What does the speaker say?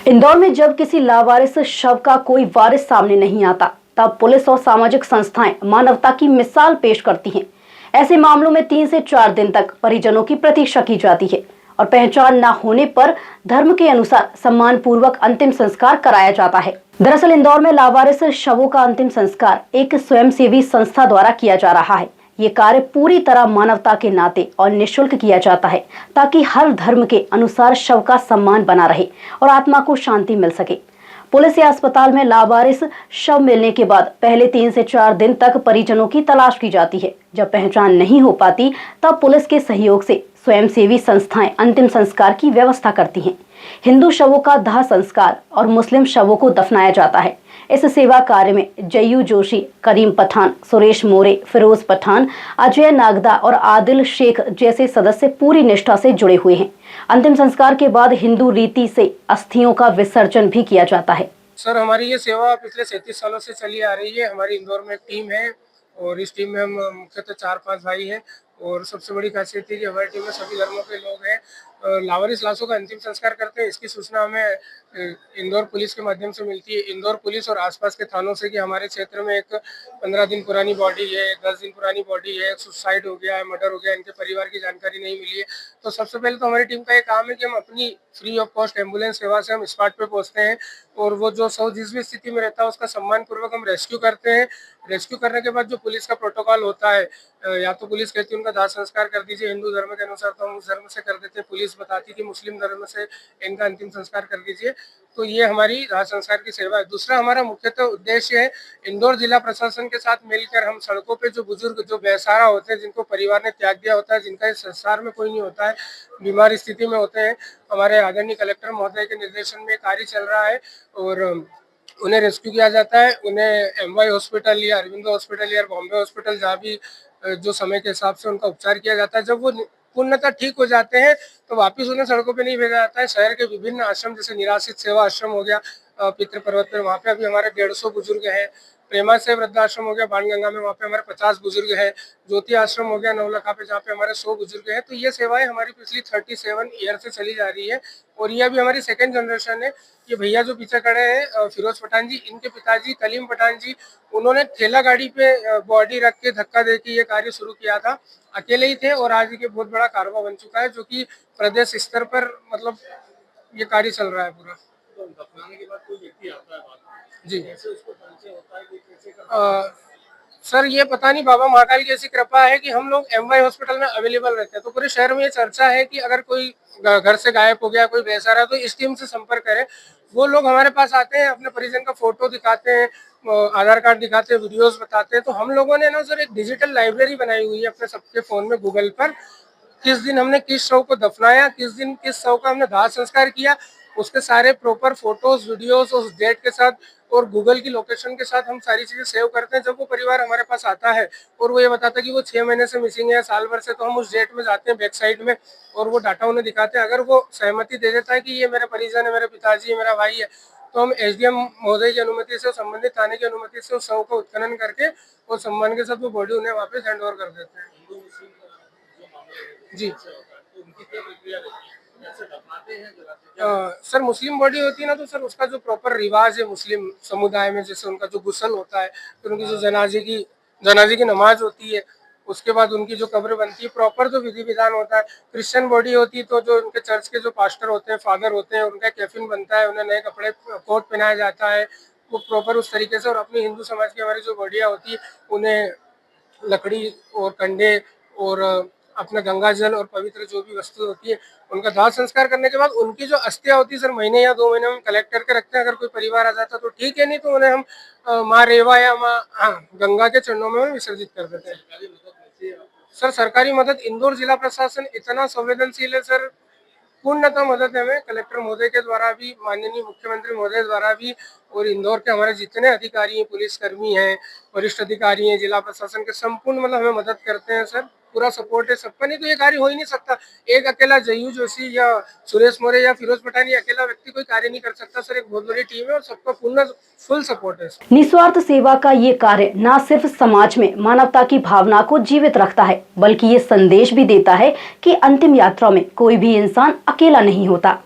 इंदौर में जब किसी लावारिस शव का कोई वारिस सामने नहीं आता, तब पुलिस और सामाजिक संस्थाएं मानवता की मिसाल पेश करती हैं। ऐसे मामलों में 3 से 4 दिन तक परिजनों की प्रतीक्षा की जाती है और पहचान न होने पर धर्म के अनुसार सम्मान पूर्वक अंतिम संस्कार कराया जाता है। दरअसल इंदौर में लावारिस शवों का अंतिम संस्कार एक स्वयंसेवी संस्था द्वारा किया जा रहा है। ये कार्य पूरी तरह मानवता के नाते और निःशुल्क किया जाता है, ताकि हर धर्म के अनुसार शव का सम्मान बना रहे और आत्मा को शांति मिल सके। पुलिस या अस्पताल में लावारिस शव मिलने के बाद पहले 3 से 4 दिन तक परिजनों की तलाश की जाती है। जब पहचान नहीं हो पाती, तब पुलिस के सहयोग से स्वयंसेवी संस्थाएं अंतिम संस्कार की व्यवस्था करती हैं। हिंदू शवों का दाह संस्कार और मुस्लिम शवों को दफनाया जाता है। इस सेवा कार्य में जयू जोशी, करीम पठान, सुरेश मोरे, फिरोज पठान, अजय नागदा और आदिल शेख जैसे सदस्य पूरी निष्ठा से जुड़े हुए हैं। अंतिम संस्कार के बाद हिंदू रीति से अस्थियों का विसर्जन भी किया जाता है। सर, हमारी ये सेवा पिछले 37 सालों से चली आ रही है। हमारी इंदौर में एक टीम है और इस टीम में हम मुख्यतः 4-5 भाई हैं और सबसे बड़ी खासियत है कि हमारी टीम में सभी धर्मों के लोग हैं। लावारिस लाशों का अंतिम संस्कार करते हैं। इसकी सूचना हमें इंदौर पुलिस के माध्यम से मिलती है। इंदौर पुलिस और आसपास के थानों से कि हमारे क्षेत्र में एक 15 दिन पुरानी बॉडी है, 10 दिन पुरानी बॉडी है, सुसाइड हो गया है, मर्डर हो गया, इनके परिवार की जानकारी नहीं मिली है। तो सबसे पहले तो हमारी टीम का ये काम है कि हम अपनी फ्री ऑफ कॉस्ट एम्बुलेंस सेवा से हम स्पॉट पे पहुंचते हैं और वो जो शव जिस भी स्थिति में रहता है उसका सम्मानपूर्वक हम रेस्क्यू करते हैं। रेस्क्यू करने के बाद जो पुलिस का प्रोटोकॉल होता है, या तो पुलिस कहती है उनका दाह संस्कार कर दीजिए हिंदू धर्म के अनुसार, तो हम उस धर्म से कर देते हैं। पुलिस बताती थी मुस्लिम धर्म से इनका अंतिम संस्कार कर दीजिए। तो ये हमारी दाह संस्कार की सेवा है। दूसरा हमारा मुख्यतः उद्देश्य है, इंदौर जिला प्रशासन के साथ मिलकर हम सड़कों पे जो बुजुर्ग, जो बेसहारा होते हैं, जिनको परिवार ने त्याग दिया होता है, जिनका इस संसार में कोई नहीं होता है, बीमार स्थिति में होते हैं, हमारे आदरणीय कलेक्टर महोदय के निर्देशन में कार्य चल रहा है और उन्हें रेस्क्यू किया जाता है। उन्हें MY हॉस्पिटल या अरविंदो हॉस्पिटल या बॉम्बे हॉस्पिटल, जहाँ भी जो समय के हिसाब से उनका उपचार किया जाता है, जब वो पूर्णतः ठीक हो जाते हैं तो वापस उन्हें सड़कों पे नहीं भेजा जाता है। शहर के विभिन्न आश्रम, जैसे निराश्रित सेवा आश्रम हो गया पितृ पर्वत पर, वहाँ पे अभी हमारे 150 बुजुर्ग हैं। प्रेमा से वृद्धाश्रम हो गया बाणगंगा में, वहाँ पे हमारे 50 बुजुर्ग हैं। ज्योति आश्रम हो गया नवलखा पे, जहाँ पे हमारे 100 बुजुर्ग हैं। तो ये सेवाएं हमारी पिछली 37 ईयर से चली जा रही है और ये अभी हमारी सेकेंड जनरेशन है। ये भैया जो पीछे खड़े हैं फिरोज पठान जी, इनके पिताजी कलीम पठान जी, उन्होंने ठेला गाड़ी पे बॉडी रख के धक्का दे के ये कार्य शुरू किया था। अकेले ही थे और आज ये बहुत बड़ा कारवा बन चुका है, जो कि प्रदेश स्तर पर मतलब ये कार्य चल रहा है पूरा। तो दफनाने के बाद कोई व्यक्ति आता है जी, कैसे उसको परिचय होता है कि कैसे सर, ये पता नहीं, बाबा महाकाल की ऐसी कृपा है कि हम लोग MY हॉस्पिटल में अवेलेबल रहते हैं। तो पूरे शहर में ये चर्चा है कि अगर कोई घर से गायब हो गया, कोई बेसहारा है, तो इस टीम से संपर्क करें। वो लोग हमारे पास आते हैं, अपने परिजन का फोटो दिखाते हैं, आधार कार्ड दिखाते हैं, वीडियोस बताते हैं। तो हम लोगों ने ना सर एक डिजिटल लाइब्रेरी बनाई हुई है अपने सबके फोन में, गूगल पर, किस दिन हमने किस शव को दफनाया, किस दिन किस शव का हमने दाह संस्कार किया, उसके सारे प्रॉपर फोटोज, वीडियोस उस डेट के साथ और गूगल की लोकेशन के साथ हम सारी चीजें सेव करते हैं। जब वो परिवार हमारे पास आता है और वो ये बताता है कि वो 6 महीने से मिसिंग है, साल भर से, तो हम उस डेट में जाते हैं बैक साइड में और वो डाटा उन्हें दिखाते हैं। अगर वो सहमति दे देता है कि ये मेरे परिजन है, मेरे पिताजी है, मेरा भाई है, तो हम SDM महोदय की अनुमति से, संबंधित थाने की अनुमति से उस शव का उत्खनन करके और सम्मान के साथ वो बॉडी उन्हें वापस हैंड ओवर कर देते हैं। जी सर, मुस्लिम बॉडी होती है ना, तो सर उसका जो प्रॉपर रिवाज है मुस्लिम समुदाय में, जैसे उनका जो गुस्ल होता है, फिर उनकी जो जनाजे की नमाज होती है, उसके बाद उनकी जो कब्र बनती है, प्रॉपर जो विधि विधान होता है। क्रिश्चियन बॉडी होती है तो जो उनके चर्च के जो पास्टर होते हैं, फादर होते हैं, उनका कैफिन बनता है, उन्हें नए कपड़े, कोट पहनाया जाता है, वो प्रॉपर उस तरीके से। और अपनी हिंदू समाज की हमारी जो बॉडियाँ होती है, उन्हें लकड़ी और कंडे और अपना गंगा जल और पवित्र जो भी वस्तु होती है, उनका दाह संस्कार करने के बाद उनकी जो अस्थियां होती है सर, महीने या 2 महीने में कलेक्ट करके रखते हैं। अगर कोई परिवार आ जाता तो ठीक है, नहीं तो उन्हें हम माँ रेवा या माँ गंगा के चरणों में विसर्जित कर देते हैं। सर, सरकारी मदद, इंदौर जिला प्रशासन इतना संवेदनशील है सर, पूर्णतः मदद हमें कलेक्टर महोदय के द्वारा भी, माननीय मुख्यमंत्री महोदय द्वारा भी, और इंदौर के हमारे जितने अधिकारी हैं, पुलिसकर्मी हैं, वरिष्ठ अधिकारी हैं, जिला प्रशासन के संपूर्ण मतलब हमें मदद करते हैं सर। पूरा सपोर्ट है सबका, नहीं तो ये कार्य हो ही नहीं सकता। एक अकेला जयू जोशी या सुरेश मोरे या फिरोज पठान, ये अकेला व्यक्ति कोई कार्य नहीं कर सकता सर। एक बहुत बड़ी टीम है और सबका पूर्ण फुल सपोर्ट है। निस्वार्थ सेवा का ये कार्य न सिर्फ समाज में मानवता की भावना को जीवित रखता है, बल्कि ये संदेश भी देता है कि अंतिम यात्रा में कोई भी इंसान अकेला नहीं होता।